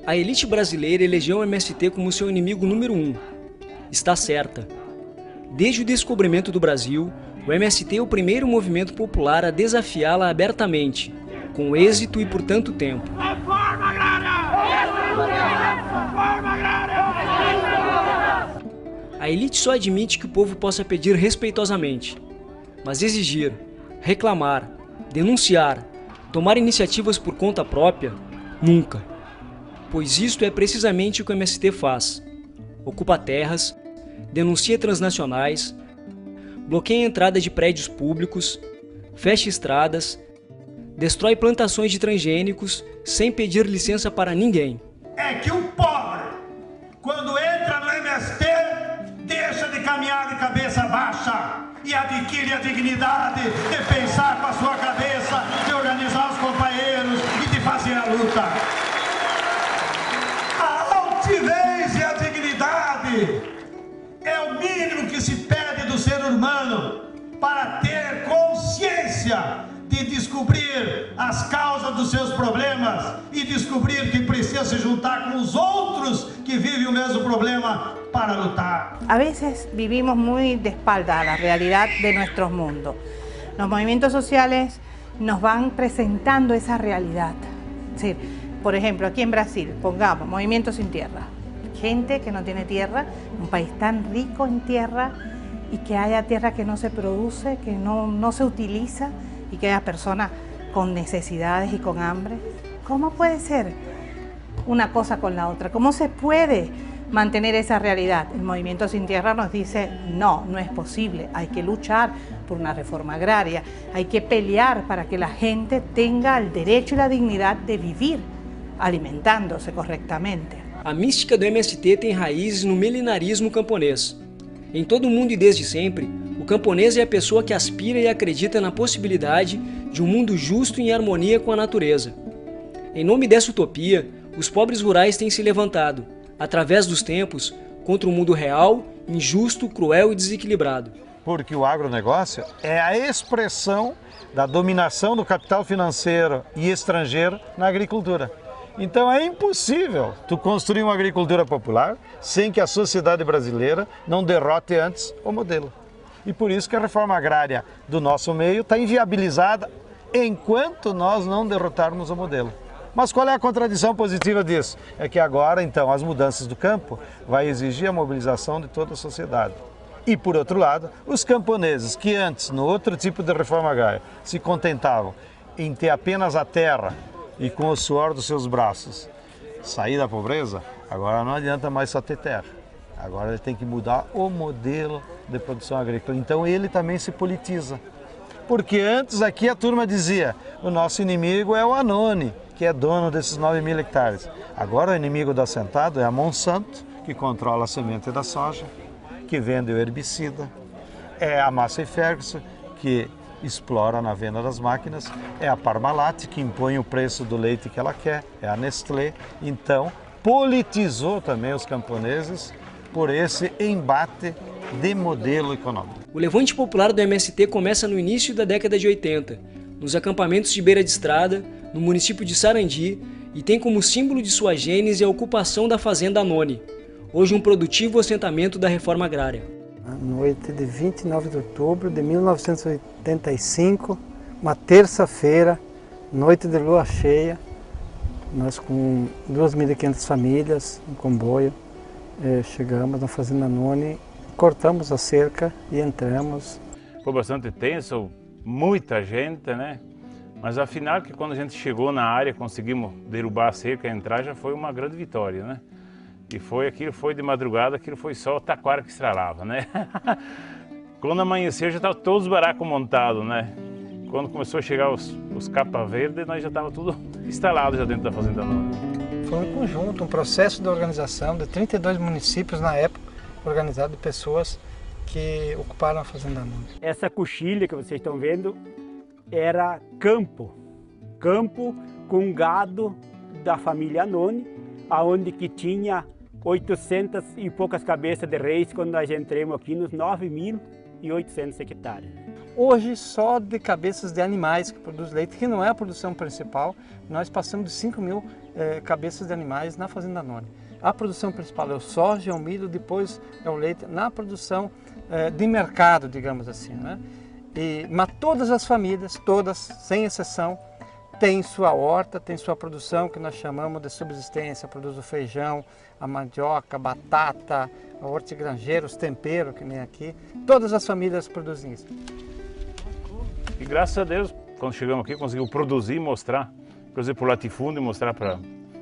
A elite brasileira elegeu o MST como seu inimigo número 1. Está certa. Desde o descobrimento do Brasil, o MST é o primeiro movimento popular a desafiá-la abertamente, com êxito e por tanto tempo. Reforma agrária! Reforma agrária! A elite só admite que o povo possa pedir respeitosamente, mas exigir, reclamar, denunciar, tomar iniciativas por conta própria, nunca. Pois isto é precisamente o que o MST faz. Ocupa terras, denuncia transnacionais, bloqueia a entrada de prédios públicos, fecha estradas, destrói plantações de transgênicos sem pedir licença para ninguém. É que o pobre, quando entra no MST, deixa de caminhar de cabeça baixa e adquire a dignidade de pensar com a sua cabeça, de organizar os companheiros e de fazer a luta. A altivez e a dignidade é o mínimo que se pede do ser humano para ter consciência de descobrir as causas dos seus problemas e descobrir que precisa se juntar com os outros que vivem o mesmo problema para lutar. A veces vivimos muy de espalda a la realidad de nuestros mundos. Los movimientos sociales nos van presentando esa realidad. Es decir, por ejemplo, aquí en Brasil, pongamos Movimiento Sin Tierra. Gente que no tiene tierra, un país tan rico en tierra y que haya tierra que no se produce, que no se utiliza y que haya personas con necesidades y con hambre. ¿Cómo puede ser una cosa con la otra? ¿Cómo se puede mantener esa realidad? El Movimiento Sin Tierra nos dice, no, no es posible, hay que luchar por una reforma agraria, hay que pelear para que la gente tenga el derecho y la dignidad de vivir alimentándose correctamente. A mística do MST tem raízes no milenarismo camponês. Em todo o mundo e desde sempre, o camponês é a pessoa que aspira e acredita na possibilidade de um mundo justo e em harmonia com a natureza. Em nome dessa utopia, os pobres rurais têm se levantado, através dos tempos, contra um mundo real, injusto, cruel e desequilibrado. Porque o agronegócio é a expressão da dominação do capital financeiro e estrangeiro na agricultura. Então é impossível tu construir uma agricultura popular sem que a sociedade brasileira não derrote antes o modelo. E por isso que a reforma agrária do nosso meio está inviabilizada enquanto nós não derrotarmos o modelo. Mas qual é a contradição positiva disso? É que agora, então, as mudanças do campo vai exigir a mobilização de toda a sociedade. E, por outro lado, os camponeses que antes, no outro tipo de reforma agrária, se contentavam em ter apenas a terra e com o suor dos seus braços sair da pobreza, agora não adianta mais só ter terra. Agora ele tem que mudar o modelo de produção agrícola. Então ele também se politiza. Porque antes aqui a turma dizia, o nosso inimigo é o Anoni, que é dono desses 9.000 hectares. Agora o inimigo do assentado é a Monsanto, que controla a semente da soja, que vende o herbicida. É a Massey Ferguson, que explora na venda das máquinas. É a Parmalat, que impõe o preço do leite que ela quer. É a Nestlé. Então, politizou também os camponeses por esse embate de modelo econômico. O levante popular do MST começa no início da década de 80, nos acampamentos de beira de estrada, no município de Sarandi, e tem como símbolo de sua gênese a ocupação da fazenda Anoni, hoje um produtivo assentamento da reforma agrária. Na noite de 29 de outubro de 1985, uma terça-feira, noite de lua cheia, nós com 2.500 famílias, um comboio, chegamos na fazenda Anoni, cortamos a cerca e entramos. Foi bastante tenso, muita gente, né? Mas afinal, que quando a gente chegou na área, conseguimos derrubar a cerca e entrar, já foi uma grande vitória, né? E aquilo foi de madrugada, aquilo foi só o taquara que estralava, né? Quando amanheceu, já estavam todos os barracos montados, né? Quando começou a chegar os capa verde, nós já estava tudo instalado já dentro da fazenda Anoni. Foi um conjunto, um processo de organização de 32 municípios na época, organizado de pessoas que ocuparam a fazenda Anoni. Essa coxilha que vocês estão vendo era campo com gado da família Anoni, aonde que tinha 800 e poucas cabeças de reis quando nós entramos aqui nos 9.000 2.800 hectares. Hoje, só de cabeças de animais que produz leite, que não é a produção principal, nós passamos de 5.000 cabeças de animais na Fazenda Noni. A produção principal é o soja, é o milho, depois é o leite, na produção de mercado, digamos assim, né? Mas todas as famílias, todas, sem exceção, têm sua horta, têm sua produção, que nós chamamos de subsistência, produz o feijão, a mandioca, a batata, a hortigranjeira, os temperos, que nem aqui. Todas as famílias produzem isso. E graças a Deus, quando chegamos aqui, conseguimos produzir e mostrar, por exemplo, o latifúndio, mostrar para a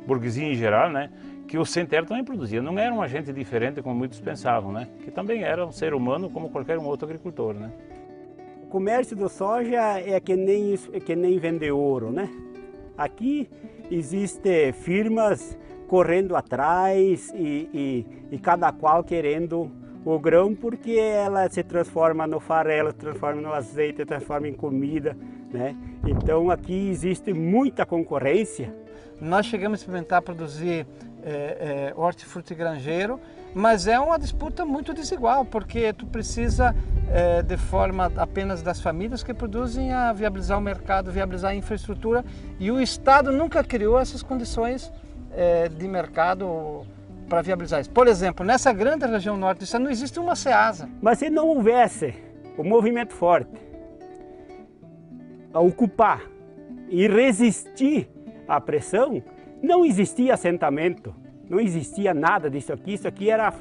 burguesia em geral, né, que o sem terra também produzia. Não era um agente diferente como muitos pensavam, né, que também era um ser humano como qualquer um outro agricultor, né. O comércio do soja é que nem vender ouro, né? Aqui existem firmas correndo atrás e cada qual querendo o grão, porque ela se transforma no farelo, se transforma no azeite, se transforma em comida, né? Então aqui existe muita concorrência. Nós chegamos a experimentar produzir hortifruti granjeiro, mas é uma disputa muito desigual, porque tu precisa de forma apenas das famílias que produzem a viabilizar o mercado, viabilizar a infraestrutura, e o Estado nunca criou essas condições de mercado para viabilizar isso. Por exemplo, nessa grande região norte do estado não existe uma Ceasa. Mas se não houvesse o movimento forte a ocupar e resistir à pressão, não existia assentamento, não existia nada disso aqui. Isso aqui era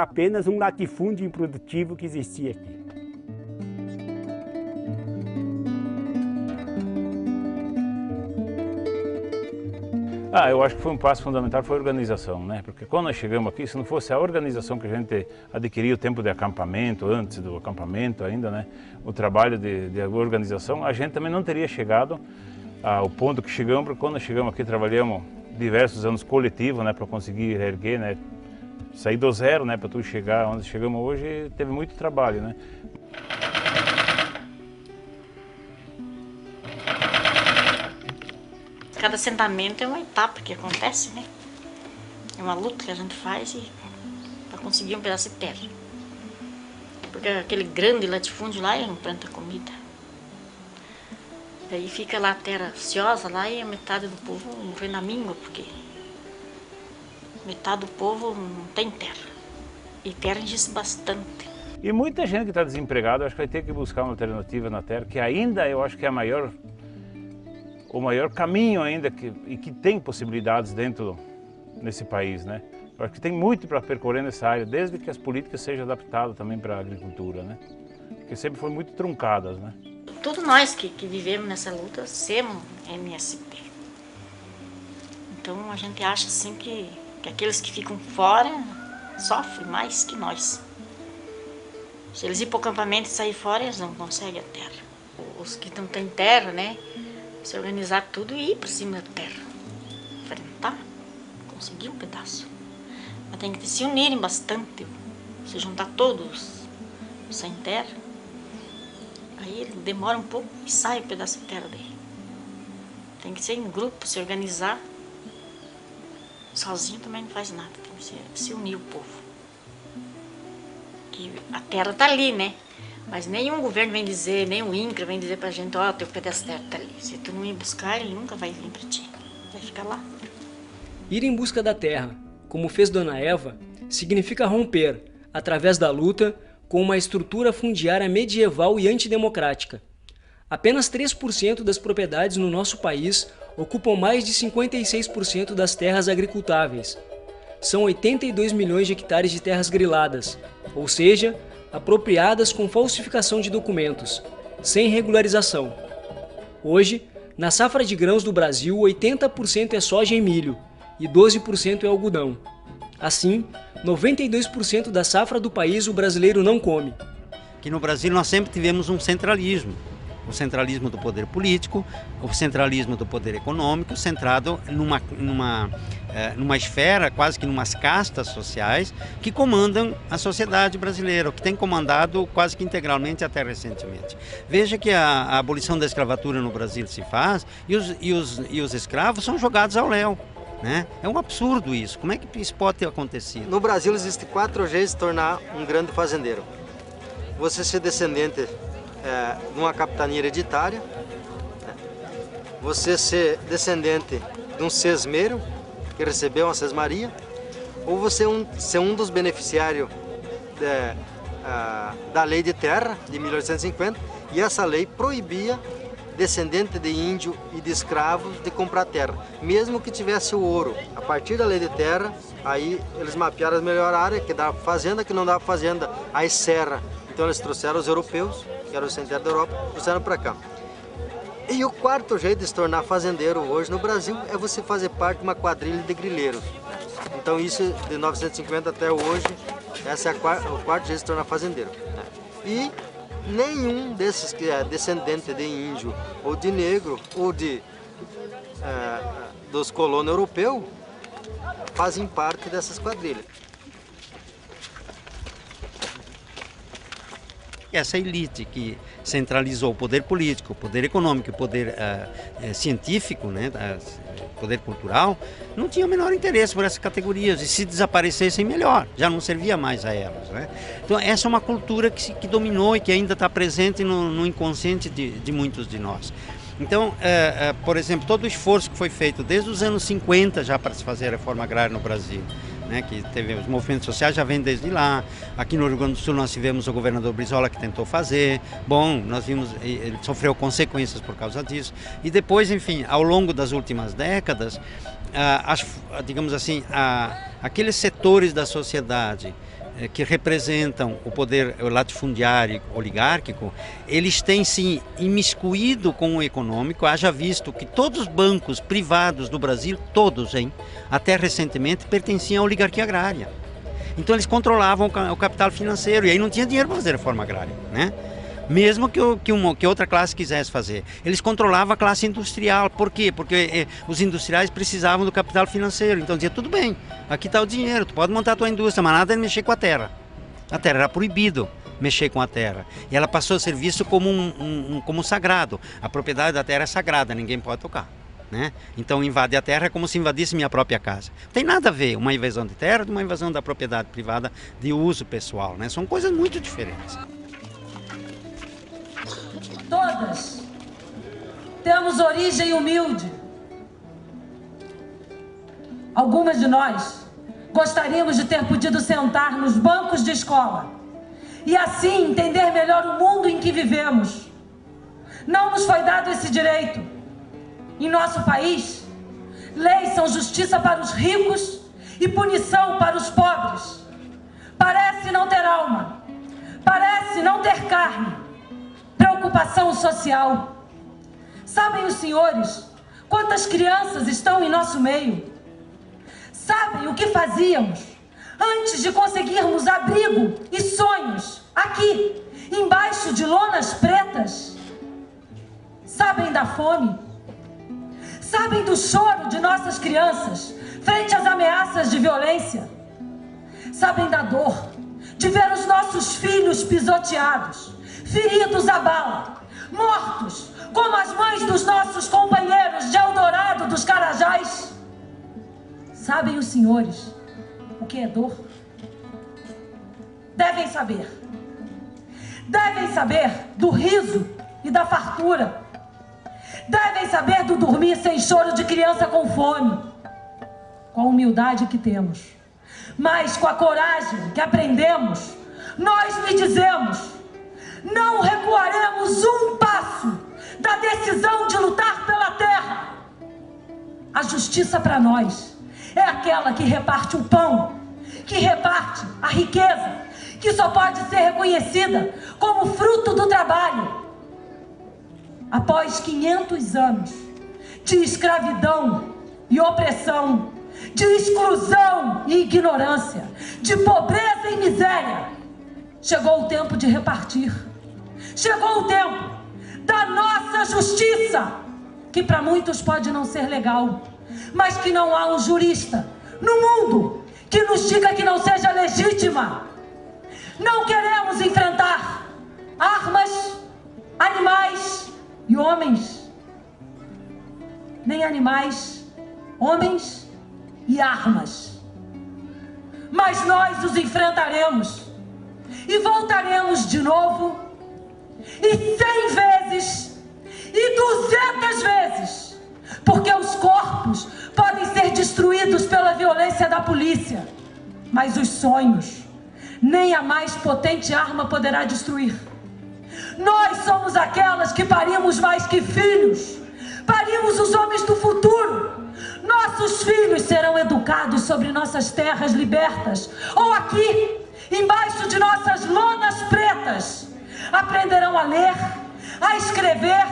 apenas um latifúndio improdutivo que existia aqui. Eu acho que foi um passo fundamental, foi a organização, né? Porque quando nós chegamos aqui, se não fosse a organização que a gente adquiriu, o tempo de acampamento, antes do acampamento ainda, né? O trabalho de organização, a gente também não teria chegado ao ponto que chegamos, porque quando nós chegamos aqui, trabalhamos diversos anos coletivos, né? Para conseguir erguer, né? Sair do zero, né? Para tu chegar onde chegamos hoje, teve muito trabalho, né? Cada assentamento é uma etapa que acontece, né? É uma luta que a gente faz para conseguir um pedaço de terra. Porque aquele grande latifúndio lá, ele não planta comida. Daí fica lá a terra ociosa lá e a metade do povo morre na míngua, porque metade do povo não tem terra. E terra enche bastante. E muita gente que está desempregada, acho que vai ter que buscar uma alternativa na terra, que ainda eu acho que é o maior caminho ainda e que tem possibilidades dentro nesse país, né? Eu acho que tem muito para percorrer nessa área, desde que as políticas sejam adaptadas também para a agricultura, né? Porque sempre foram muito truncadas, né? Todos nós que vivemos nessa luta somos MST. Então a gente acha assim que aqueles que ficam fora sofrem mais que nós. Se eles ir para o acampamento e sair fora, eles não conseguem a terra. Os que não têm terra, né? Se organizar tudo e ir para cima da terra. Enfrentar, conseguir um pedaço. Mas tem que se unirem bastante, se juntar todos sem terra. Aí demora um pouco e sai um pedaço de terra daí. Tem que ser em grupo, se organizar. Sozinho também não faz nada, tem que se unir o povo. Que a terra está ali, né? Mas nenhum governo vem dizer, nem o INCRA vem dizer pra gente, ó, teu pedaço de terra tá ali. Se tu não ir buscar, ele nunca vai vir pra ti. Vai ficar lá. Ir em busca da terra, como fez Dona Eva, significa romper, através da luta, com uma estrutura fundiária medieval e antidemocrática. Apenas 3% das propriedades no nosso país ocupam mais de 56% das terras agricultáveis. São 82 milhões de hectares de terras griladas, ou seja, apropriadas com falsificação de documentos, sem regularização. Hoje, na safra de grãos do Brasil, 80% é soja e milho e 12% é algodão. Assim, 92% da safra do país o brasileiro não come. Aqui no Brasil nós sempre tivemos um centralismo. O centralismo do poder político, o centralismo do poder econômico, centrado numa esfera, quase que numas castas sociais, que comandam a sociedade brasileira, que tem comandado quase que integralmente até recentemente. Veja que a abolição da escravatura no Brasil se faz e os escravos são jogados ao léu. Né? É um absurdo isso. Como é que isso pode ter acontecido? No Brasil existem 4 jeitos de se tornar um grande fazendeiro. você ser descendente de uma capitania hereditária, você ser descendente de um sesmeiro que recebeu uma sesmaria, ou você ser um dos beneficiários da Lei de Terra de 1850, e essa lei proibia descendente de índio e de escravos de comprar terra, mesmo que tivesse o ouro. A partir da Lei de Terra, aí eles mapearam a melhor área, que dava fazenda, que não dava fazenda, aí serra. Então eles trouxeram os europeus, que eram os sem terra da Europa, trouxeram para cá. E o quarto jeito de se tornar fazendeiro hoje no Brasil é você fazer parte de uma quadrilha de grileiros. Então isso, de 1950 até hoje, esse é o quarto jeito de se tornar fazendeiro. E nenhum desses que é descendente de índio ou de negro ou dos colonos europeus fazem parte dessas quadrilhas. Essa elite que centralizou o poder político, o poder econômico, o poder científico, né, o poder cultural, não tinha o menor interesse por essas categorias, e se desaparecessem melhor, já não servia mais a elas, né? Então essa é uma cultura que dominou e que ainda está presente no inconsciente de muitos de nós. Então, por exemplo, todo o esforço que foi feito desde os anos 50 já para se fazer a reforma agrária no Brasil, né, que teve os movimentos sociais já vêm desde lá. Aqui no Rio Grande do Sul nós tivemos o governador Brizola que tentou fazer. Bom, nós vimos, ele sofreu consequências por causa disso. E depois, enfim, ao longo das últimas décadas, digamos assim, aqueles setores da sociedade que representam o poder latifundiário oligárquico, eles têm se imiscuído com o econômico. Haja visto que todos os bancos privados do Brasil, todos, até recentemente, pertenciam à oligarquia agrária. Então eles controlavam o capital financeiro, e aí não tinha dinheiro para fazer reforma agrária, né? Mesmo que outra classe quisesse fazer. Eles controlavam a classe industrial. Por quê? Porque os industriais precisavam do capital financeiro. Então dizia, tudo bem, aqui está o dinheiro, tu pode montar a tua indústria, mas nada de mexer com a terra. A terra era proibido mexer com a terra. E ela passou a ser vista como como sagrado. A propriedade da terra é sagrada, ninguém pode tocar, né? Então invadir a terra é como se invadisse minha própria casa. Não tem nada a ver uma invasão de terra de uma invasão da propriedade privada de uso pessoal, né? São coisas muito diferentes. Todas temos origem humilde. Algumas de nós gostaríamos de ter podido sentar nos bancos de escola e assim entender melhor o mundo em que vivemos. Não nos foi dado esse direito. Em nosso país, leis são justiça para os ricos e punição para os pobres. Parece não ter alma, parece não ter carne. Preocupação social. Sabem os senhores quantas crianças estão em nosso meio? Sabem o que fazíamos antes de conseguirmos abrigo e sonhos aqui, embaixo de lonas pretas? Sabem da fome? Sabem do choro de nossas crianças frente às ameaças de violência? Sabem da dor de ver os nossos filhos pisoteados, feridos à bala, mortos, como as mães dos nossos companheiros de Eldorado dos Carajás? Sabem os senhores o que é dor? Devem saber. Devem saber do riso e da fartura. Devem saber do dormir sem choro de criança com fome. Com a humildade que temos, mas com a coragem que aprendemos, nós lhe dizemos: não recuaremos um passo da decisão de lutar pela terra. A justiça para nós é aquela que reparte o pão, que reparte a riqueza, que só pode ser reconhecida como fruto do trabalho. Após 500 anos de escravidão e opressão, de exclusão e ignorância, de pobreza e miséria, chegou o tempo de repartir. Chegou o tempo da nossa justiça, que para muitos pode não ser legal, mas que não há um jurista no mundo que nos diga que não seja legítima. Não queremos enfrentar armas, animais e homens, nem animais, homens e armas. Mas nós os enfrentaremos. E voltaremos de novo, e 100 vezes, e 200 vezes, porque os corpos podem ser destruídos pela violência da polícia, mas os sonhos, nem a mais potente arma poderá destruir. Nós somos aquelas que parimos mais que filhos, parimos os homens do futuro. Nossos filhos serão educados sobre nossas terras libertas, ou aqui, embaixo de nossas lonas pretas. Aprenderão a ler, a escrever,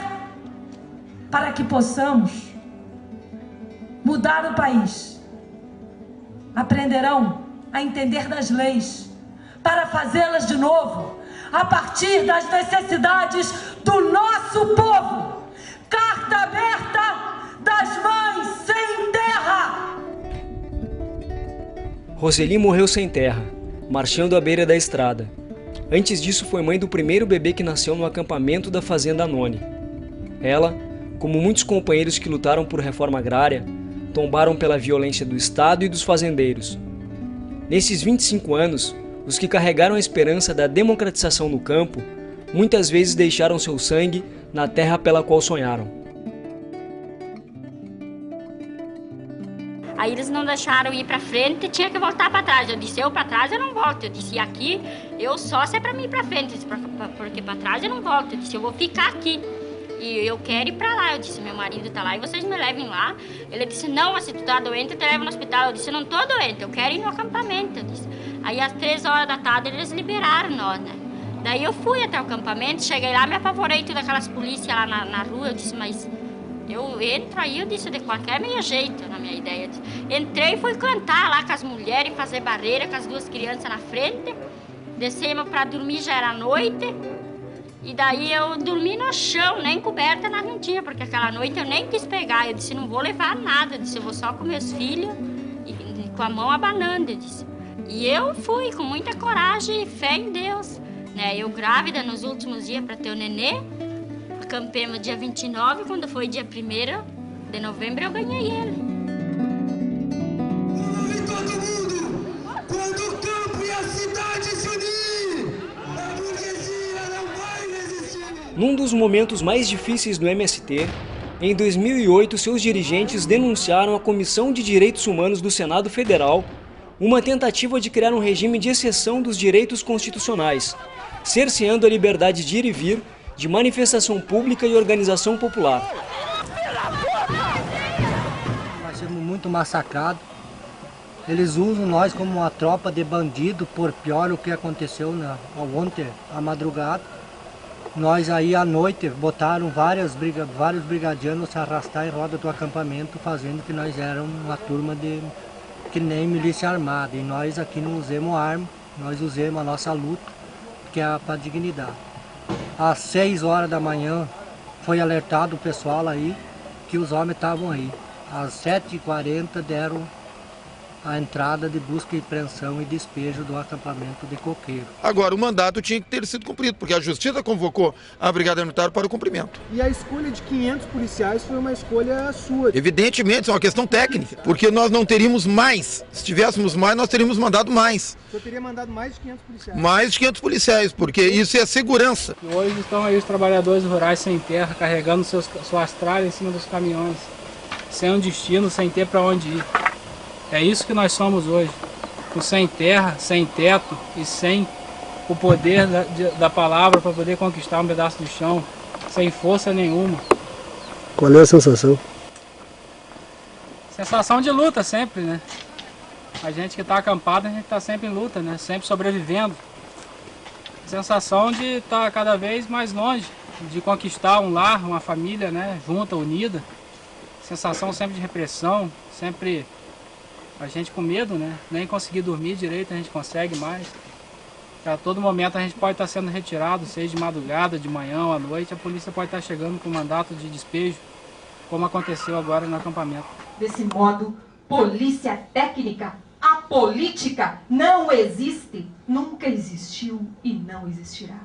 para que possamos mudar o país. Aprenderão a entender das leis, para fazê-las de novo, a partir das necessidades do nosso povo. Carta aberta das mães sem terra. Roseli morreu sem terra, marchando à beira da estrada. Antes disso foi mãe do primeiro bebê que nasceu no acampamento da Fazenda None. Ela, como muitos companheiros que lutaram por reforma agrária, tombaram pela violência do Estado e dos fazendeiros. Nesses 25 anos, os que carregaram a esperança da democratização no campo, muitas vezes deixaram seu sangue na terra pela qual sonharam. Aí eles não deixaram ir para frente, tinha que voltar para trás. Eu disse, eu para trás eu não volto. Eu disse, aqui eu só se é para mim ir para frente, eu disse, porque para trás eu não volto. Eu disse, eu vou ficar aqui e eu quero ir para lá. Eu disse, meu marido tá lá e vocês me levem lá. Ele disse, não, se tu tá doente, eu te levo no hospital. Eu disse, eu não tô doente, eu quero ir no acampamento. Eu disse. Aí às 3 horas da tarde eles liberaram nós, né? Daí eu fui até o acampamento, cheguei lá, me apavorei todas aquelas polícias lá na rua. Eu disse, mas eu entro aí, eu disse, de qualquer meio jeito, na minha ideia. Entrei e fui cantar lá com as mulheres, fazer barreira com as 2 crianças na frente. Descemos para dormir, já era noite. E daí eu dormi no chão, nem coberta nós não tinha, porque aquela noite eu nem quis pegar. Eu disse, não vou levar nada, eu disse, eu vou só com meus filhos e com a mão abanando, eu disse. E eu fui com muita coragem e fé em Deus, né? Eu grávida nos últimos dias para ter o nenê, acampemos dia 29, quando foi dia 1º de novembro eu ganhei ele. E todo mundo, quando o campo e a cidade se unir, a burguesia não vai resistir. Num dos momentos mais difíceis do MST, em 2008 seus dirigentes denunciaram à Comissão de Direitos Humanos do Senado Federal uma tentativa de criar um regime de exceção dos direitos constitucionais, cerceando a liberdade de ir e vir, de manifestação pública e organização popular. Nós somos muito massacrados. Eles usam nós como uma tropa de bandido, por pior o que aconteceu ontem, à madrugada. Nós aí à noite botaram vários brigadianos se arrastar em roda do acampamento, fazendo que nós éramos uma turma que nem milícia armada. E nós aqui não usamos arma, nós usamos a nossa luta, que é para a dignidade. Às 6 horas da manhã foi alertado o pessoal aí que os homens estavam aí. Às 7h40 deram a entrada de busca e apreensão e despejo do acampamento de Coqueiro. Agora, o mandato tinha que ter sido cumprido, porque a Justiça convocou a Brigada Militar para o cumprimento. E a escolha de 500 policiais foi uma escolha sua? Evidentemente, isso é uma questão técnica, porque nós não teríamos mais. Se tivéssemos mais, nós teríamos mandado mais. Você teria mandado mais de 500 policiais? Mais de 500 policiais, porque isso é segurança. E hoje estão aí os trabalhadores rurais sem terra, carregando suas tralhas em cima dos caminhões, sem um destino, sem ter para onde ir. É isso que nós somos hoje, sem terra, sem teto e sem o poder da palavra para poder conquistar um pedaço do chão, sem força nenhuma. Qual é a sensação? Sensação de luta sempre, né? A gente que está acampado, a gente está sempre em luta, né? Sempre sobrevivendo. Sensação de estar cada vez mais longe, de conquistar um lar, uma família, né? Junta, unida. Sensação sempre de repressão, sempre a gente com medo, né? Nem conseguir dormir direito a gente consegue mais. A todo momento a gente pode estar sendo retirado, seja de madrugada, de manhã ou à noite, a polícia pode estar chegando com mandato de despejo, como aconteceu agora no acampamento. Desse modo, polícia técnica, a política não existe, nunca existiu e não existirá.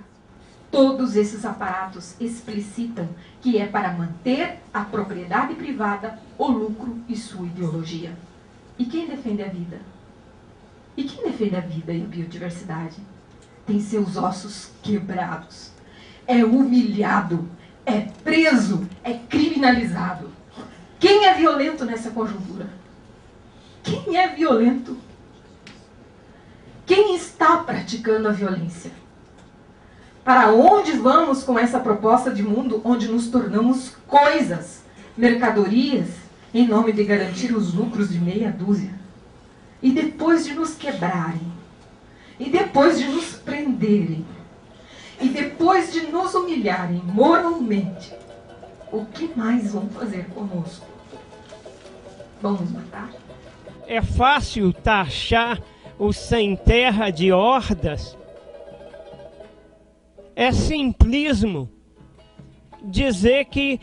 Todos esses aparatos explicitam que é para manter a propriedade privada, o lucro e sua ideologia. E quem defende a vida? E quem defende a vida e a biodiversidade? tem seus ossos quebrados, é humilhado, é preso, é criminalizado. Quem é violento nessa conjuntura? Quem é violento? Quem está praticando a violência? Para onde vamos com essa proposta de mundo onde nos tornamos coisas, mercadorias, em nome de garantir os lucros de meia dúzia? E depois de nos quebrarem, e depois de nos prenderem, e depois de nos humilharem moralmente, o que mais vão fazer conosco? Vão nos matar? É fácil taxar o sem terra de hordas. É simplismo dizer que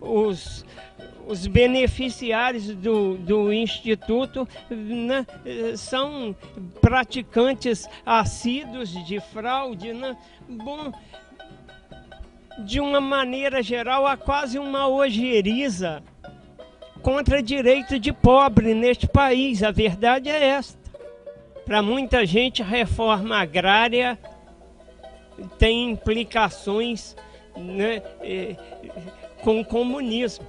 os beneficiários do Instituto, né, são praticantes assíduos de fraude. Né? Bom, de uma maneira geral, há quase uma ojeriza contra direito de pobre neste país. A verdade é esta. Para muita gente, a reforma agrária tem implicações, né, com o comunismo.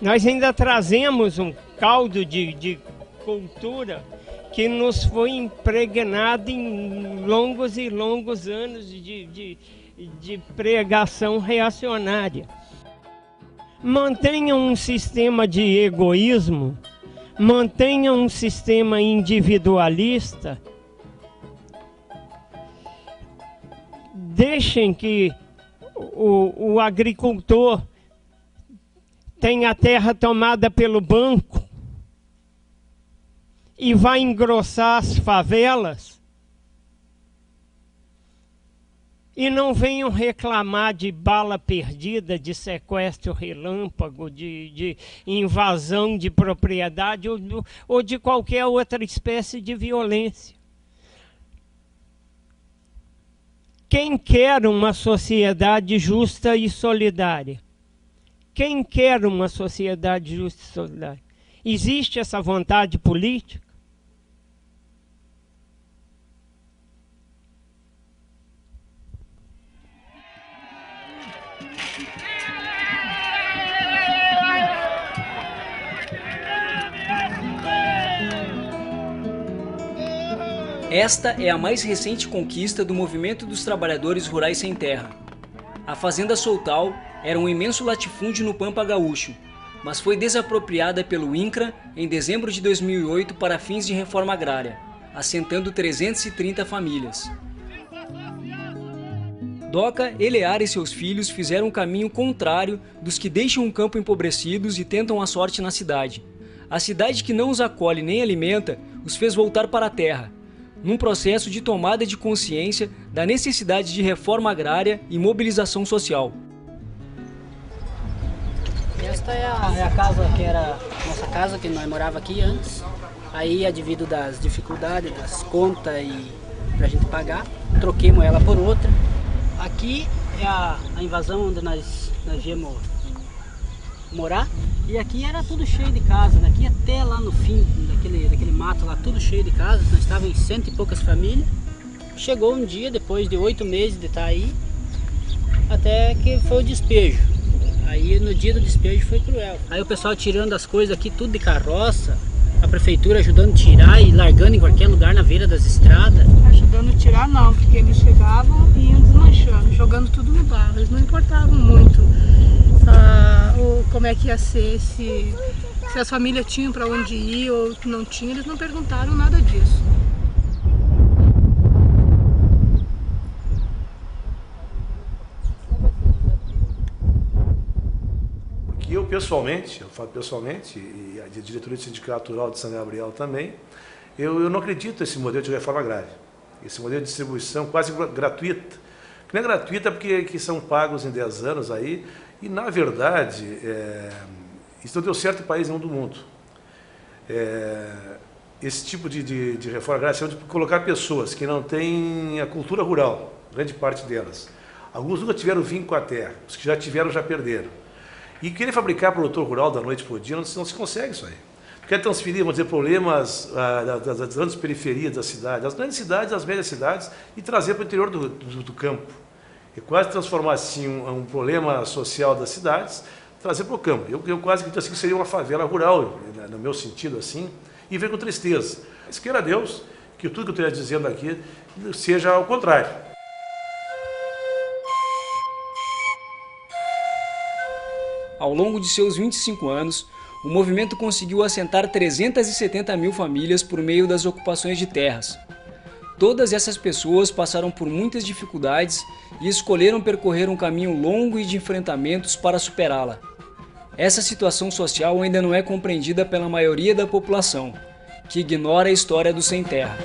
Nós ainda trazemos um caldo de cultura que nos foi impregnado em longos e longos anos de pregação reacionária. Mantenham um sistema de egoísmo, mantenham um sistema individualista, deixem que o agricultor tenha a terra tomada pelo banco e vai engrossar as favelas. E não venham reclamar de bala perdida, de sequestro relâmpago, de invasão de propriedade ou de qualquer outra espécie de violência. Quem quer uma sociedade justa e solidária? Quem quer uma sociedade justa e solidária? Existe essa vontade política? Esta é a mais recente conquista do movimento dos trabalhadores rurais sem terra. A fazenda Soltal era um imenso latifúndio no Pampa Gaúcho, mas foi desapropriada pelo INCRA em dezembro de 2008 para fins de reforma agrária, assentando 330 famílias. Doca, Elear e seus filhos fizeram um caminho contrário dos que deixam o campo empobrecidos e tentam a sorte na cidade. A cidade que não os acolhe nem alimenta os fez voltar para a terra, num processo de tomada de consciência da necessidade de reforma agrária e mobilização social. Esta é a casa que era nossa casa, que nós morava aqui antes. Aí, devido das dificuldades, das contas e pra gente pagar, troquemos ela por outra. Aqui é a invasão onde nós viemos morar. E aqui era tudo cheio de casa, daqui até lá no fim daquele mato lá, tudo cheio de casa. Nós estávamos em 100 e poucas famílias. Chegou um dia, depois de 8 meses de estar aí, até que foi o despejo. Aí no dia do despejo foi cruel. Aí o pessoal tirando as coisas aqui, tudo de carroça, a prefeitura ajudando a tirar e largando em qualquer lugar na beira das estradas. Ajudando a tirar não, porque eles chegavam e iam desmanchando, jogando tudo no barro. Eles não importavam muito como é que ia ser, se as famílias tinham para onde ir ou não tinham, eles não perguntaram nada disso. Porque eu falo pessoalmente, e a diretoria do Sindicato Rural de São Gabriel também, eu não acredito nesse modelo de reforma agrária, esse modelo de distribuição quase gratuita, que não é gratuita porque que são pagos em 10 anos aí. E, na verdade, isso não deu certo em país nenhum do mundo. Esse tipo de reforma agrária é de colocar pessoas que não têm a cultura rural, grande parte delas. Alguns nunca tiveram vínculo com a terra, os que já tiveram já perderam. E querer fabricar produtor rural da noite para o dia não se consegue isso aí. quer transferir, vamos dizer, problemas das grandes periferias da cidade, das grandes cidades, das médias cidades, e trazer para o interior do campo. E quase transformar assim um problema social das cidades, trazer para o campo. Eu quase acredito assim, que seria uma favela rural, no meu sentido assim, e ver com tristeza. Mas queira Deus que tudo que eu estou dizendo aqui seja ao contrário. Ao longo de seus 25 anos, o movimento conseguiu assentar 370 mil famílias por meio das ocupações de terras. Todas essas pessoas passaram por muitas dificuldades e escolheram percorrer um caminho longo e de enfrentamentos para superá-la. Essa situação social ainda não é compreendida pela maioria da população, que ignora a história do sem terra.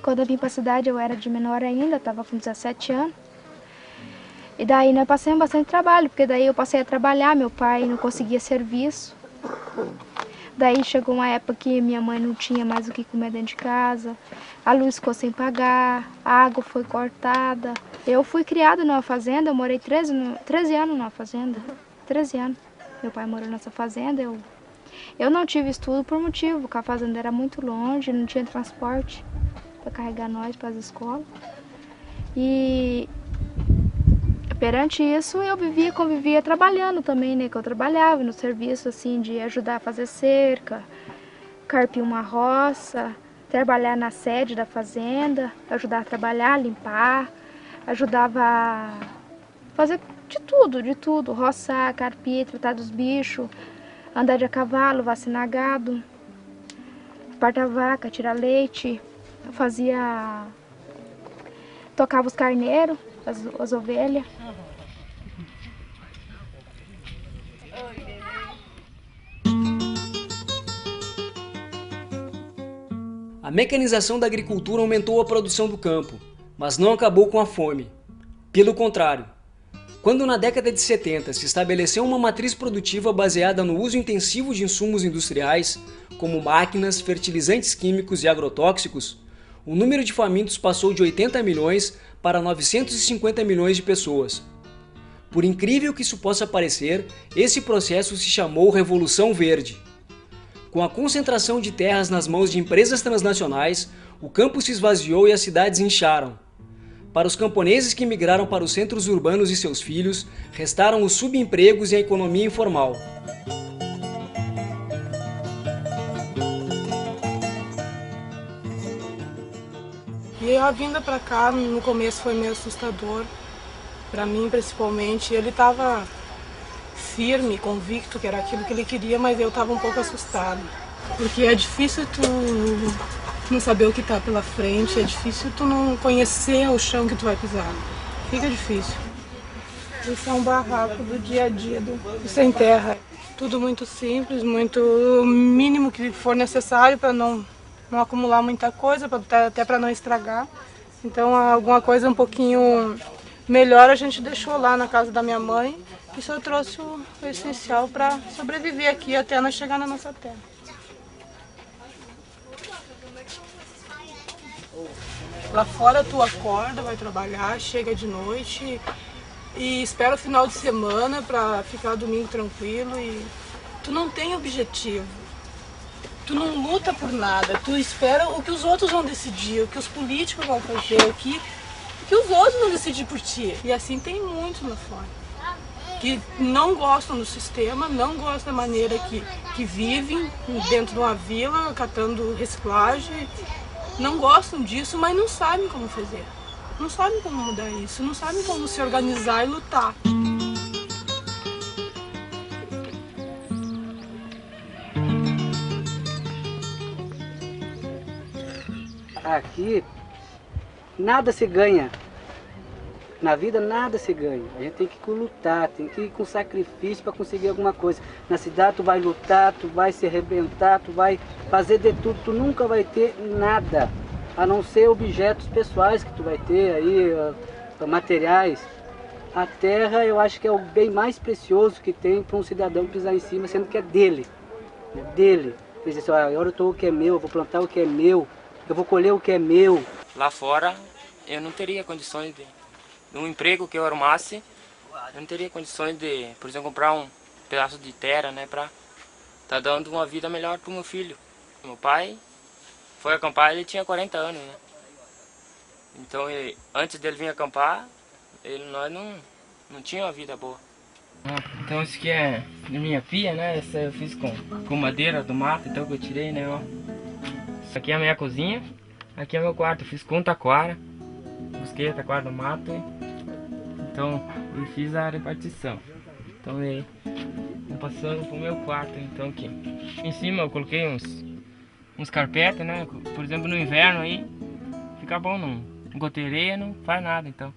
Quando eu vim para a cidade, eu era de menor ainda, estava com 17 anos. E daí nós passamos bastante trabalho, porque daí eu passei a trabalhar, meu pai não conseguia serviço. Daí chegou uma época que minha mãe não tinha mais o que comer dentro de casa, a luz ficou sem pagar, a água foi cortada. Eu fui criada numa fazenda, eu morei 13 anos numa fazenda, 13 anos. Meu pai morou nessa fazenda, eu não tive estudo por motivo, porque a fazenda era muito longe, não tinha transporte para carregar nós para as escolas. E perante isso eu convivia trabalhando também, né? Que eu trabalhava no serviço assim de ajudar a fazer cerca, carpir uma roça, trabalhar na sede da fazenda, ajudar a trabalhar, limpar, ajudava a fazer de tudo, roçar, carpir, tratar dos bichos, andar de cavalo, vacinar gado, partar vaca, tirar leite. Tocava os carneiros, as ovelhas. A mecanização da agricultura aumentou a produção do campo, mas não acabou com a fome. Pelo contrário, quando na década de 70 se estabeleceu uma matriz produtiva baseada no uso intensivo de insumos industriais, como máquinas, fertilizantes químicos e agrotóxicos, o número de famintos passou de 80 milhões para 950 milhões de pessoas. Por incrível que isso possa parecer, esse processo se chamou Revolução Verde. Com a concentração de terras nas mãos de empresas transnacionais, o campo se esvaziou e as cidades incharam. Para os camponeses que migraram para os centros urbanos e seus filhos, restaram os subempregos e a economia informal. E a vinda para cá, no começo, foi meio assustador, para mim principalmente. Ele estava firme, convicto que era aquilo que ele queria, mas eu estava um pouco assustada. Porque é difícil tu não saber o que está pela frente, é difícil tu não conhecer o chão que tu vai pisar. Fica difícil. Esse é um barraco do dia a dia do sem terra. Tudo muito simples, muito mínimo que for necessário para não acumular muita coisa, até para não estragar. Então alguma coisa um pouquinho melhor a gente deixou lá na casa da minha mãe e só trouxe o essencial para sobreviver aqui até nós chegar na nossa terra. Lá fora tu acorda, vai trabalhar, chega de noite e espera o final de semana para ficar domingo tranquilo e tu não tem objetivo. Tu não luta por nada, tu espera o que os outros vão decidir, o que os políticos vão fazer, o que os outros vão decidir por ti. E assim tem muitos lá fora, que não gostam do sistema, não gostam da maneira que vivem dentro de uma vila, catando reciclagem, não gostam disso, mas não sabem como fazer. Não sabem como mudar isso, não sabem como se organizar e lutar. Aqui nada se ganha Na vida nada se ganha, a gente tem que lutar, tem que ir com sacrifício para conseguir alguma coisa. Na cidade tu vai lutar, tu vai se arrebentar, tu vai fazer de tudo, tu nunca vai ter nada, a não ser objetos pessoais que tu vai ter aí, materiais. A terra eu acho que é o bem mais precioso que tem para um cidadão pisar em cima, sendo que é dele. É dele. Quer dizer, agora eu estou o que é meu, eu vou plantar o que é meu, eu vou colher o que é meu. Lá fora eu não teria condições de um emprego que eu arrumasse, eu não teria condições de, por exemplo, comprar um pedaço de terra, né, para tá dando uma vida melhor para o meu filho. Meu pai foi acampar, ele tinha 40 anos, né? Então, antes dele vir acampar, nós não tinha uma vida boa. Então, isso aqui é minha pia, né? Essa eu fiz com madeira do mato, então que eu tirei, né? Ó. Isso aqui é a minha cozinha, aqui é meu quarto, eu fiz com taquara, busquei a taquara do mato, então eu fiz a repartição. Então, passando pro meu quarto, então aqui. Em cima eu coloquei uns carpetes, né? Por exemplo, no inverno aí, fica bom, não goteia, não faz nada, então.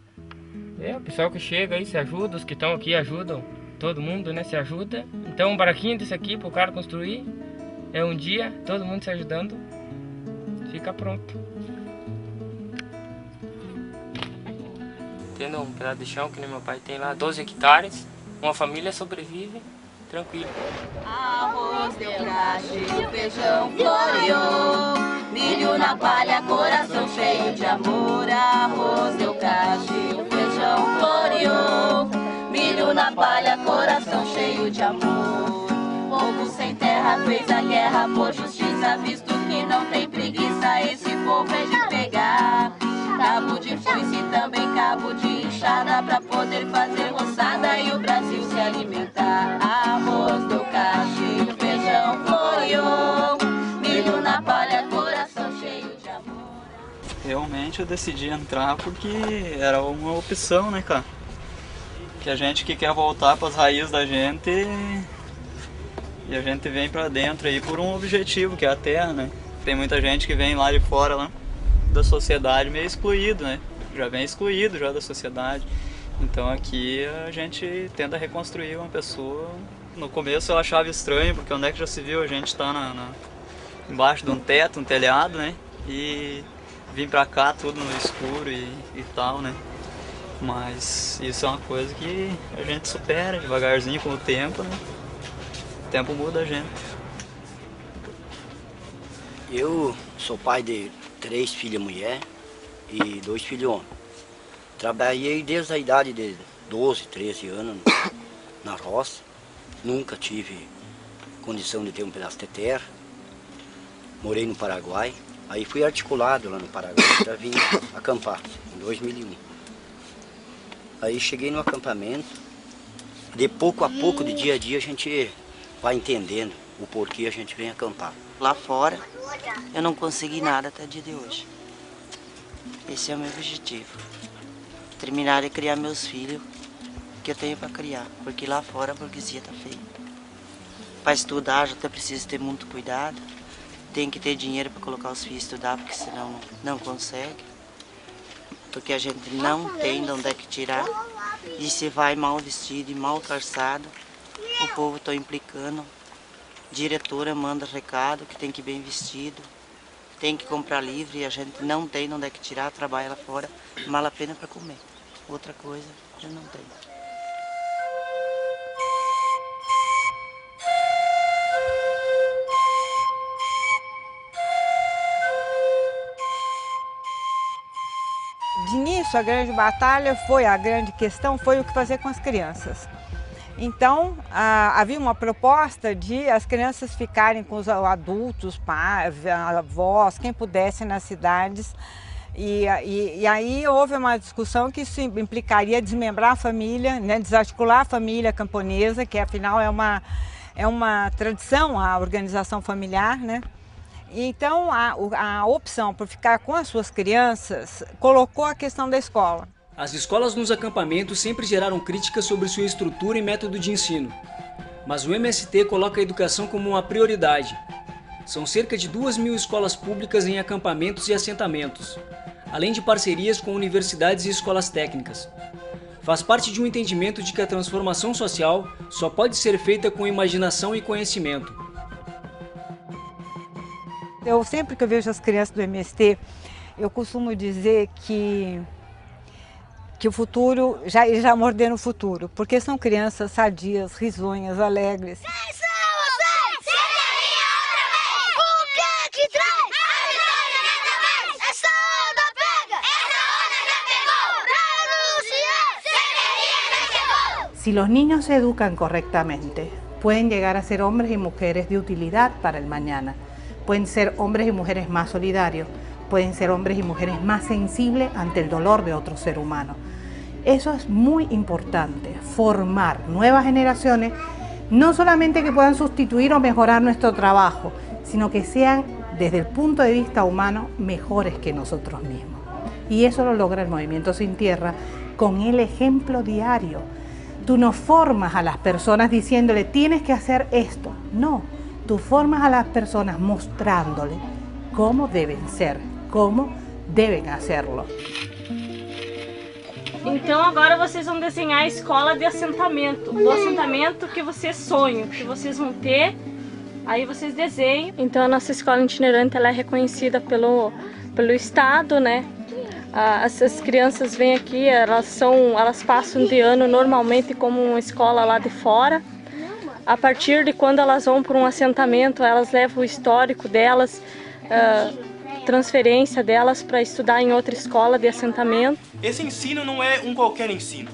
O pessoal que chega aí se ajuda, os que estão aqui ajudam, todo mundo, né, se ajuda. Então um barraquinho desse aqui pro cara construir, é um dia, todo mundo se ajudando, fica pronto. Tendo um pedaço de chão, que nem meu pai tem lá, 12 hectares, uma família sobrevive tranquilo. Arroz deu praxe, feijão floreou, milho na palha, coração cheio de amor. Arroz deu praxe, feijão floreou, milho na palha, coração cheio de amor. Povo sem terra fez a guerra por justiça, visto que não tem preguiça, esse povo é de pegar cabo de foice, também cabo de enxada, pra poder fazer roçada e o Brasil se alimentar. Arroz do cacho, feijão floreou, milho na palha, coração cheio de amor. Realmente eu decidi entrar porque era uma opção, né, cara? Que a gente que quer voltar para as raízes da gente e a gente vem pra dentro aí por um objetivo, que é a terra, né? Tem muita gente que vem lá de fora, lá da sociedade, meio excluído, né? Já vem excluído já da sociedade. Então aqui a gente tenta reconstruir uma pessoa. No começo eu achava estranho, porque onde é que já se viu a gente tá embaixo de um teto, um telhado, né? E vim pra cá tudo no escuro e tal, né? Mas isso é uma coisa que a gente supera devagarzinho com o tempo, né? O tempo muda a gente. Eu sou pai de 3 filhas mulher e 2 filhos homens. Trabalhei desde a idade de 12, 13 anos na roça. Nunca tive condição de ter um pedaço de terra. Morei no Paraguai. Aí fui articulado lá no Paraguai para vir acampar em 2001. Aí cheguei no acampamento. De pouco a pouco, de dia a dia, a gente vai entendendo o porquê a gente vem acampar. Lá fora, eu não consegui nada até o dia de hoje. Esse é o meu objetivo. Terminar de criar meus filhos, que eu tenho para criar. Porque lá fora a burguesia tá feia. Para estudar, já até preciso ter muito cuidado. Tem que ter dinheiro para colocar os filhos a estudar, porque senão não consegue. Porque a gente não tem de onde é que tirar. E se vai mal vestido e mal calçado, o povo está implicando. Diretora manda recado que tem que ir bem vestido, tem que comprar livre e a gente não tem de onde é que tirar, trabalha lá fora, mal a pena para comer. Outra coisa, a gente não tem. De início, a grande batalha a grande questão foi o que fazer com as crianças. Então, havia uma proposta de as crianças ficarem com os adultos, pais, avós, quem pudesse nas cidades. E aí houve uma discussão que isso implicaria desmembrar a família, né, desarticular a família camponesa, que afinal é uma tradição, a organização familiar, né? Então, a opção por ficar com as suas crianças colocou a questão da escola. As escolas nos acampamentos sempre geraram críticas sobre sua estrutura e método de ensino, mas o MST coloca a educação como uma prioridade. São cerca de 2.000 escolas públicas em acampamentos e assentamentos, além de parcerias com universidades e escolas técnicas. faz parte de um entendimento de que a transformação social só pode ser feita com imaginação e conhecimento. Sempre que eu vejo as crianças do MST, eu costumo dizer que o futuro, eles já morderam o futuro, porque são crianças sadias, risonhas, alegres. Si los niños se educan correctamente, pueden llegar a ser hombres y mujeres de utilidad para el mañana. Pueden ser hombres y mujeres más solidarios, pueden ser hombres y mujeres más sensibles ante el dolor de otro ser humano. Eso es muy importante, formar nuevas generaciones, no solamente que puedan sustituir o mejorar nuestro trabajo, sino que sean, desde el punto de vista humano, mejores que nosotros mismos. Y eso lo logra el Movimiento Sin Tierra con el ejemplo diario. Tú no formas a las personas diciéndole tienes que hacer esto, no. Tú formas a las personas mostrándole cómo deben ser, cómo devem hacerlo. Então agora vocês vão desenhar a escola de assentamento, do assentamento que vocês sonham, que vocês vão ter, aí vocês desenham. Então a nossa escola itinerante ela é reconhecida pelo Estado, né? Essas crianças vêm aqui, elas passam de ano normalmente como uma escola lá de fora. A partir de quando elas vão para um assentamento, elas levam o histórico delas, transferência delas para estudar em outra escola de assentamento. Esse ensino não é um qualquer ensino.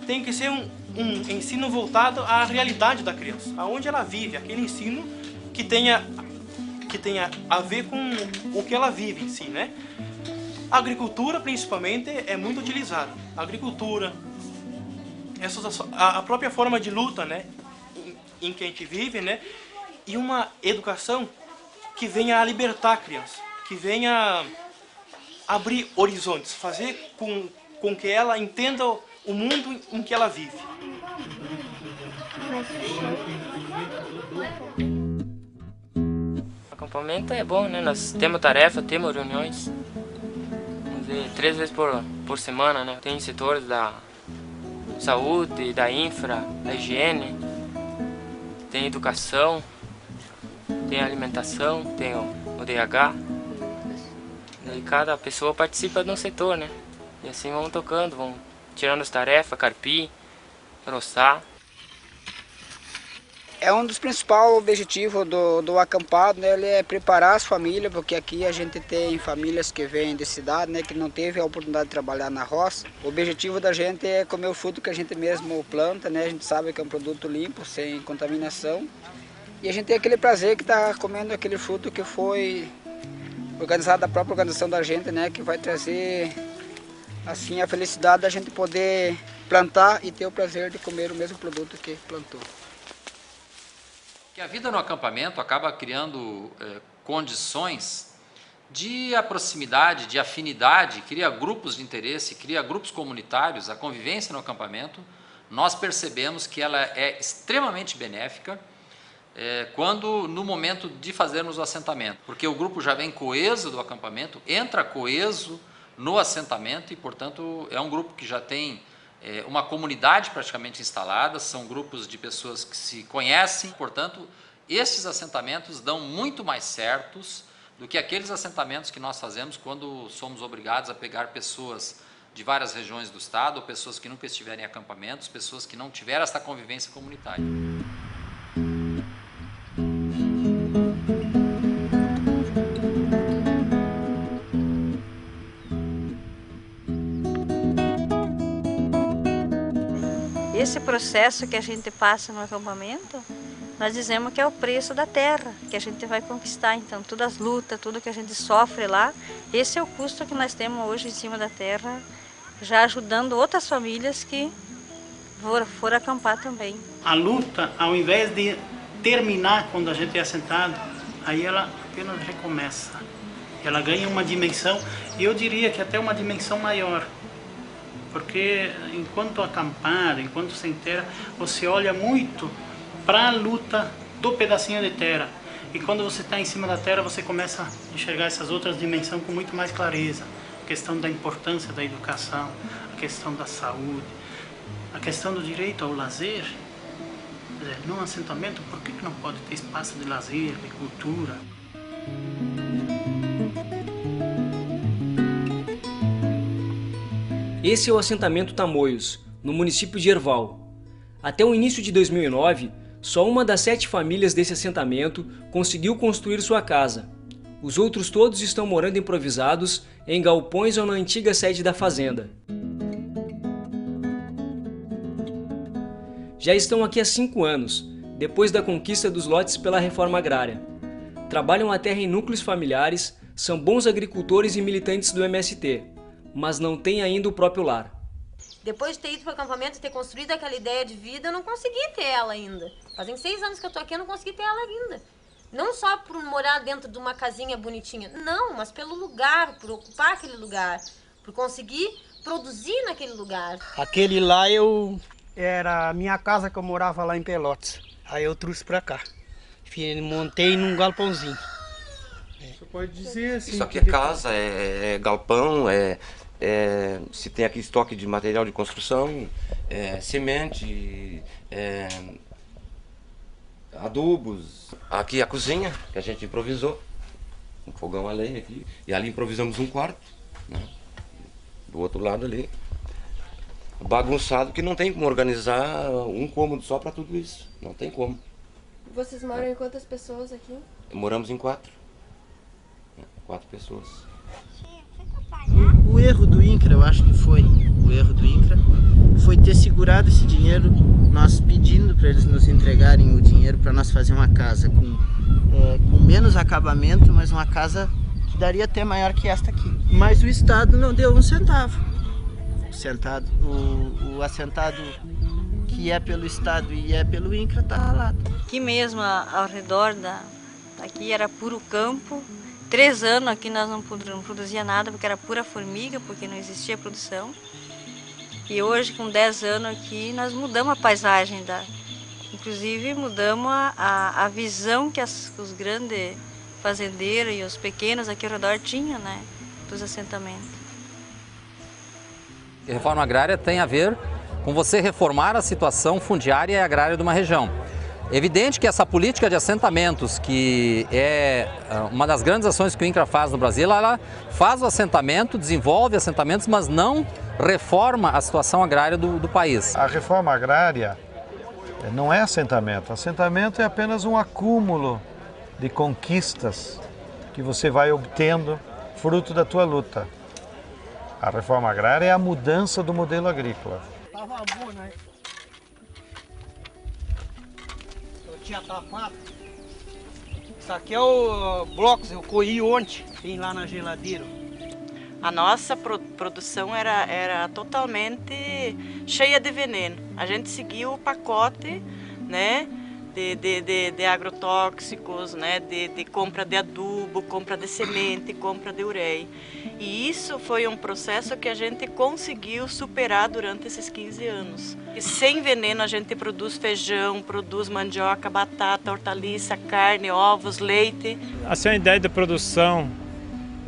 Tem que ser um ensino voltado à realidade da criança, aonde ela vive, aquele ensino que tenha a ver com o que ela vive em si, né? A agricultura, principalmente, é muito utilizada. A agricultura, a própria forma de luta, né, em que a gente vive, né, e uma educação que venha a libertar a criança, que venha abrir horizontes, fazer com que ela entenda o mundo em que ela vive. O acampamento é bom, né? Nós temos tarefa, temos reuniões. 3 vezes por semana, né? Tem setores da saúde, da infra, da higiene, tem educação, tem alimentação, tem o DH. E cada pessoa participa de um setor, né? E assim vamos tocando, vamos tirando as tarefas, carpir, roçar. É um dos principais objetivos do acampado, né? Ele é preparar as famílias, porque aqui a gente tem famílias que vêm de cidade, né? Que não teve a oportunidade de trabalhar na roça. O objetivo da gente é comer o fruto que a gente mesmo planta, né? A gente sabe que é um produto limpo, sem contaminação. E a gente tem aquele prazer que está comendo aquele fruto que foi organizado da própria organização da gente, né? Que vai trazer assim a felicidade da gente poder plantar e ter o prazer de comer o mesmo produto que plantou. Que a vida no acampamento acaba criando condições de proximidade, de afinidade, cria grupos de interesse, cria grupos comunitários. A convivência no acampamento, nós percebemos que ela é extremamente benéfica quando no momento de fazermos o assentamento, porque o grupo já vem coeso do acampamento, entra coeso no assentamento e, portanto, é um grupo que já tem uma comunidade praticamente instalada, são grupos de pessoas que se conhecem, portanto, esses assentamentos dão muito mais certos do que aqueles assentamentos que nós fazemos quando somos obrigados a pegar pessoas de várias regiões do estado, ou pessoas que nunca estiverem em acampamentos, pessoas que não tiveram essa convivência comunitária. Esse processo que a gente passa no acampamento, nós dizemos que é o preço da terra, que a gente vai conquistar. Então, todas as lutas, tudo que a gente sofre lá, esse é o custo que nós temos hoje em cima da terra, já ajudando outras famílias que foram acampar também. A luta, ao invés de terminar quando a gente é assentado, aí ela apenas recomeça. Ela ganha uma dimensão, e eu diria que até uma dimensão maior. Porque enquanto acampar, enquanto sem terra, você olha muito para a luta do pedacinho de terra. E quando você está em cima da terra, você começa a enxergar essas outras dimensões com muito mais clareza. A questão da importância da educação, a questão da saúde, a questão do direito ao lazer, quer dizer, num assentamento, por que não pode ter espaço de lazer, de cultura? Esse é o assentamento Tamoios, no município de Herval. Até o início de 2009, só uma das 7 famílias desse assentamento conseguiu construir sua casa. Os outros todos estão morando improvisados em galpões ou na antiga sede da fazenda. Já estão aqui há 5 anos, depois da conquista dos lotes pela reforma agrária. Trabalham a terra em núcleos familiares, são bons agricultores e militantes do MST, mas não têm ainda o próprio lar. Depois de ter ido para o acampamento e ter construído aquela ideia de vida, eu não consegui ter ela ainda. Fazem 6 anos que eu tô aqui, eu não consegui ter ela ainda. Não só por morar dentro de uma casinha bonitinha, não, mas pelo lugar, por ocupar aquele lugar, por conseguir produzir naquele lugar. Aquele lá era a minha casa que eu morava lá em Pelotas. Aí eu trouxe para cá. Montei num galpãozinho. Você pode dizer assim... Isso aqui é casa, é galpão, se tem aqui estoque de material de construção, semente, adubos. Aqui a cozinha, que a gente improvisou, um fogão a lenha aqui, e ali improvisamos um quarto, né? Do outro lado ali, bagunçado, que não tem como organizar um cômodo só para tudo isso, não tem como. Vocês moram em quantas pessoas aqui? Moramos em 4 pessoas. O erro do INCRA, eu acho que foi, o erro do INCRA foi ter segurado esse dinheiro, nós pedindo para eles nos entregarem o dinheiro para nós fazer uma casa com menos acabamento, mas uma casa que daria até maior que esta aqui. Mas o Estado não deu um centavo. O assentado que é pelo Estado e é pelo INCRA está ralado. Aqui mesmo, ao redor daqui era puro campo. 3 anos aqui nós não produzia nada, porque era pura formiga, porque não existia produção. E hoje, com 10 anos aqui, nós mudamos a paisagem, inclusive mudamos a visão que os grandes fazendeiros e os pequenos aqui ao redor tinham, né, dos assentamentos. A reforma agrária tem a ver com você reformar a situação fundiária e agrária de uma região. Evidente que essa política de assentamentos, que é uma das grandes ações que o INCRA faz no Brasil, ela faz o assentamento, desenvolve assentamentos, mas não reforma a situação agrária do país. A reforma agrária não é assentamento. Assentamento é apenas um acúmulo de conquistas que você vai obtendo fruto da tua luta. A reforma agrária é a mudança do modelo agrícola. Tava bom, né? Tinha tapado. Isso aqui é o blocos, eu colhi ontem, tem lá na geladeira. A nossa produção era totalmente cheia de veneno. A gente seguiu o pacote, né, de agrotóxicos, né, de compra de adubo, compra de semente, compra de ureia. E isso foi um processo que a gente conseguiu superar durante esses 15 anos. E sem veneno a gente produz feijão, produz mandioca, batata, hortaliça, carne, ovos, leite. Assim, a ideia de produção,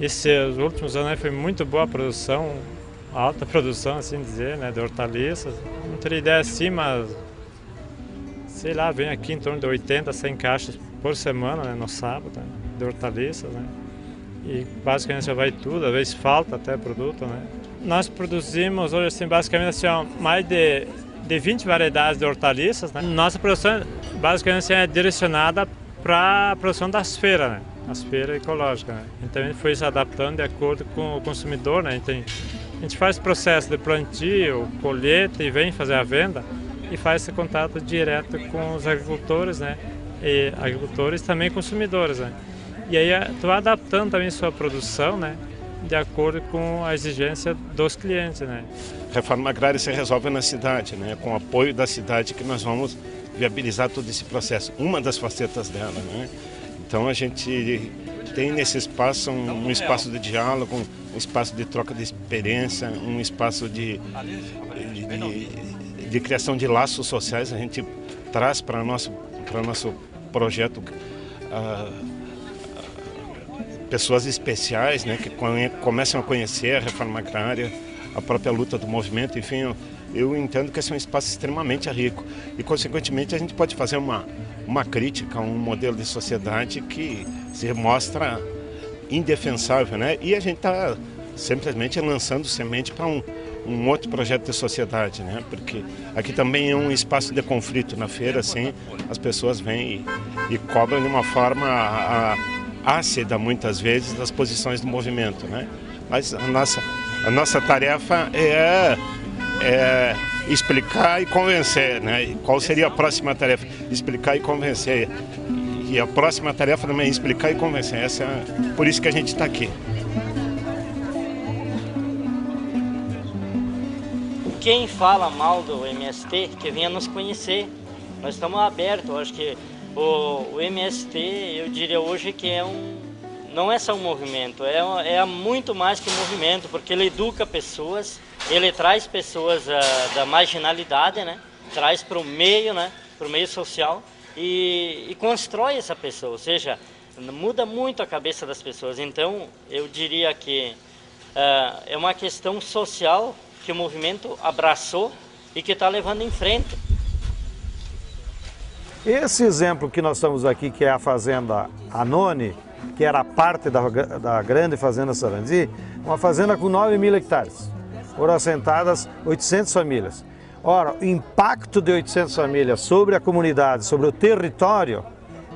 esses últimos anos foi muito boa a produção, alta produção, assim dizer, né, de hortaliças. Não teria ideia assim, mas sei lá, vem aqui em torno de 80, 100 caixas por semana, né, no sábado, né, de hortaliças, né. E basicamente já vai tudo, às vezes falta até produto, né. Nós produzimos hoje, assim, basicamente, assim, mais de 20 variedades de hortaliças, né. Nossa produção, basicamente, assim, é direcionada para a produção das feiras, né, as feiras ecológicas, né. Então a gente foi se adaptando de acordo com o consumidor, né. A gente faz processo de plantio, colheita e vem fazer a venda e faz esse contato direto com os agricultores, né, e agricultores também consumidores, né. E aí estou adaptando também sua produção, né, de acordo com a exigência dos clientes, né. A reforma agrária se resolve na cidade, né, com o apoio da cidade que nós vamos viabilizar todo esse processo, uma das facetas dela, né. Então a gente tem nesse espaço um espaço de diálogo, um espaço de troca de experiência, um espaço de criação de laços sociais. A gente traz para nosso projeto pessoas especiais, né, que começam a conhecer a reforma agrária, a própria luta do movimento, enfim, eu entendo que esse é um espaço extremamente rico e, consequentemente, a gente pode fazer uma crítica a um modelo de sociedade que se mostra indefensável, né? E a gente está simplesmente lançando semente para um outro projeto de sociedade, né? Porque aqui também é um espaço de conflito na feira, assim, as pessoas vêm e cobram de uma forma ácida, muitas vezes, das posições do movimento, né? Mas a nossa tarefa é explicar e convencer, né? E qual seria a próxima tarefa? Explicar e convencer. E a próxima tarefa também é explicar e convencer. Por isso que a gente está aqui. Quem fala mal do MST, que venha nos conhecer. Nós estamos abertos. Eu acho que o MST, eu diria hoje que não é só um movimento, é muito mais que um movimento, porque ele educa pessoas, ele traz pessoas da marginalidade, né? Traz para o meio, né? Para o meio social e constrói essa pessoa, ou seja, muda muito a cabeça das pessoas. Então, eu diria que é uma questão social que o movimento abraçou e que está levando em frente. Esse exemplo que nós estamos aqui, que é a fazenda Anone, que era parte da grande fazenda Sarandi, uma fazenda com 9.000 hectares. Foram assentadas 800 famílias. Ora, o impacto de 800 famílias sobre a comunidade, sobre o território,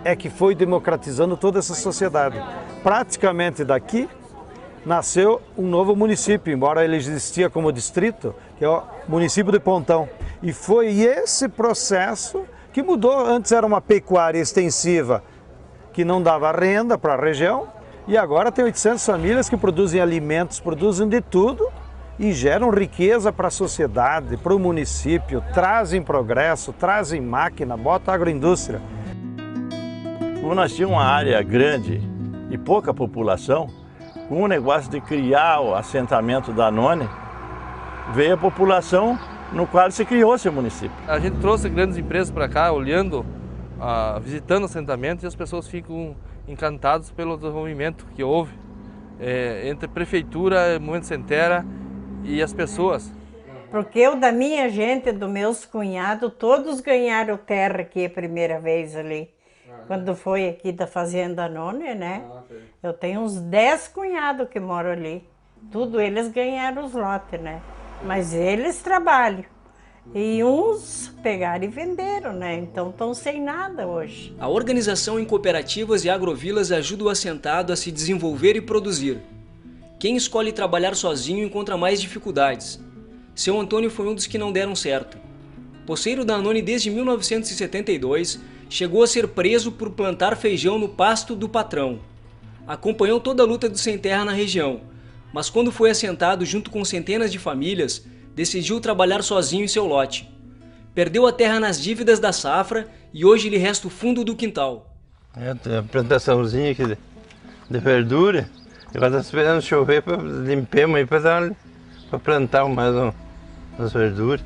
é que foi democratizando toda essa sociedade. Praticamente daqui nasceu um novo município, embora ele existia como distrito, que é o município de Pontão. E foi esse processo que mudou. Antes era uma pecuária extensiva que não dava renda para a região, e agora tem 800 famílias que produzem alimentos, produzem de tudo e geram riqueza para a sociedade, para o município, trazem progresso, trazem máquina, bota agroindústria. Como nós tínhamos uma área grande e pouca população, com o negócio de criar o assentamento da Anone, veio a população no qual se criou esse município. A gente trouxe grandes empresas para cá, olhando, visitando o assentamento, e as pessoas ficam encantadas pelo desenvolvimento que houve entre a prefeitura, Movimento Sem Terra e as pessoas. Porque eu, da minha gente, dos meus cunhados, todos ganharam terra aqui a primeira vez ali. Quando foi aqui da Fazenda Anone, né? Eu tenho uns 10 cunhados que moram ali. Tudo eles ganharam os lotes, né? Mas eles trabalham. E uns pegaram e venderam, né? Então estão sem nada hoje. A organização em cooperativas e agrovilas ajuda o assentado a se desenvolver e produzir. Quem escolhe trabalhar sozinho encontra mais dificuldades. Seu Antônio foi um dos que não deram certo. Poceiro da Anone desde 1972, chegou a ser preso por plantar feijão no pasto do patrão. Acompanhou toda a luta do sem terra na região, mas quando foi assentado junto com centenas de famílias, decidiu trabalhar sozinho em seu lote. Perdeu a terra nas dívidas da safra e hoje lhe resta o fundo do quintal. Tem uma plantaçãozinha aqui de verdura. Agora está esperando chover para limpemos aí para plantar mais umas verduras.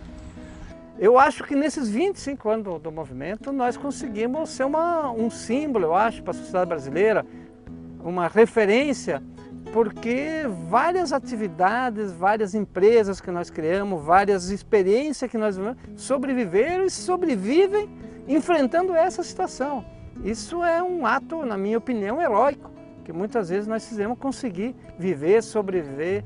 Eu acho que nesses 25 anos do movimento nós conseguimos ser um símbolo, eu acho, para a sociedade brasileira, uma referência, porque várias atividades, várias empresas que nós criamos, várias experiências que nós sobreviveram e sobrevivem enfrentando essa situação. Isso é um ato, na minha opinião, heróico, que muitas vezes nós fizemos conseguir viver, sobreviver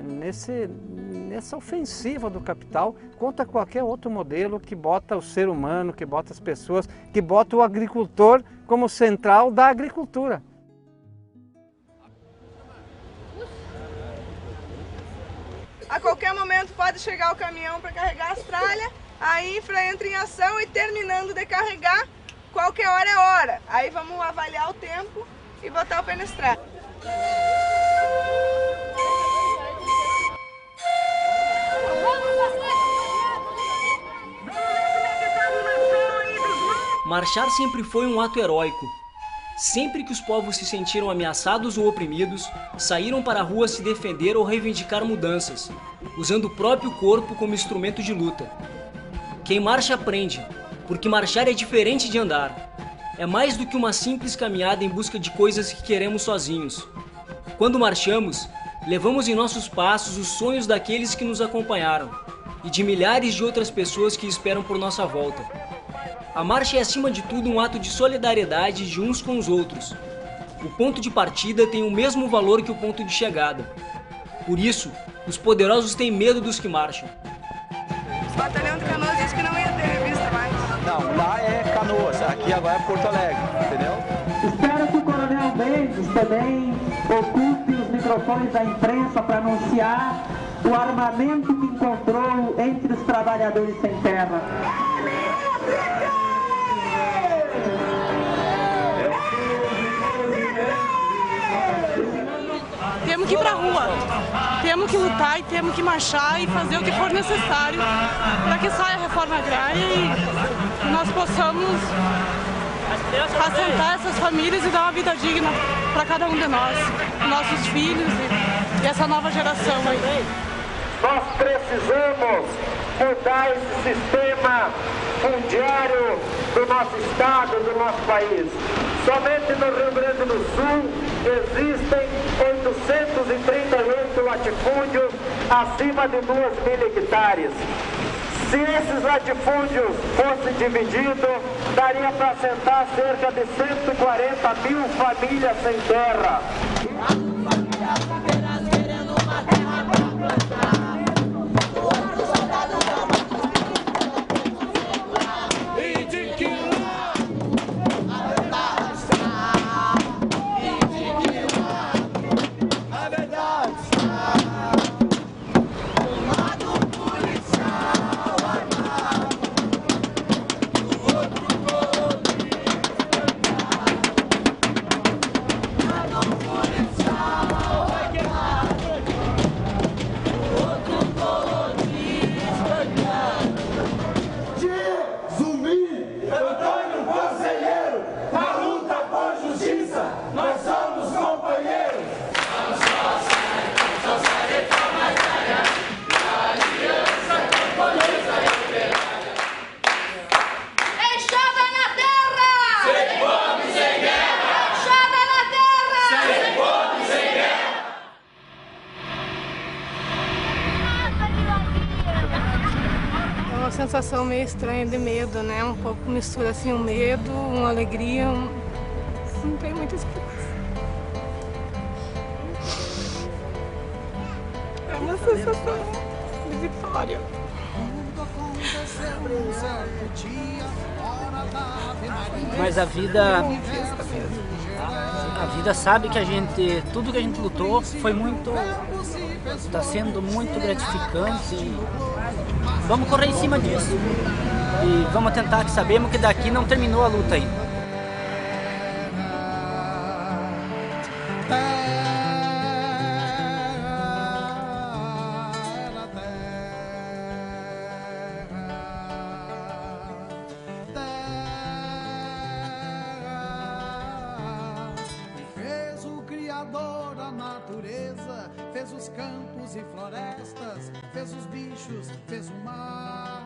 nessa ofensiva do capital contra qualquer outro modelo que bota o ser humano, que bota as pessoas, que bota o agricultor como central da agricultura. A qualquer momento pode chegar o caminhão para carregar as tralhas, a infra entra em ação e terminando de carregar, qualquer hora é hora. Aí vamos avaliar o tempo e botar o pé na estrada. Marchar sempre foi um ato heróico. Sempre que os povos se sentiram ameaçados ou oprimidos, saíram para a rua se defender ou reivindicar mudanças, usando o próprio corpo como instrumento de luta. Quem marcha aprende, porque marchar é diferente de andar. É mais do que uma simples caminhada em busca de coisas que queremos sozinhos. Quando marchamos, levamos em nossos passos os sonhos daqueles que nos acompanharam e de milhares de outras pessoas que esperam por nossa volta. A marcha é, acima de tudo, um ato de solidariedade de uns com os outros. O ponto de partida tem o mesmo valor que o ponto de chegada. Por isso, os poderosos têm medo dos que marcham. O batalhão de Canoas disse que não ia ter revista mais. Não, lá é Canoas, aqui agora é Porto Alegre, entendeu? Espero que o Coronel Mendes também ocupe os microfones da imprensa para anunciar o armamento que encontrou entre os trabalhadores sem terra. Temos que ir pra rua, temos que lutar e temos que marchar e fazer o que for necessário para que saia a reforma agrária e nós possamos assentar essas famílias e dar uma vida digna para cada um de nós, nossos filhos e essa nova geração aí. Nós precisamos mudar esse sistema fundiário do nosso estado, do nosso país. Somente no Rio Grande do Sul existem 838 latifúndios acima de 2.000 hectares. Se esses latifúndios fossem divididos, daria para assentar cerca de 140.000 famílias sem terra. Sensação meio estranha de medo, né? Um pouco mistura assim um medo, uma alegria, não tem muita explicação. É uma sensação de vitória. Mas a vida sabe que tudo que a gente lutou foi muito, está sendo muito gratificante. E vamos correr em cima disso e vamos tentar, que sabemos que daqui não terminou a luta ainda. Fez o Criador a natureza, fez os campos e florestas, fez os bichos, fez o mar.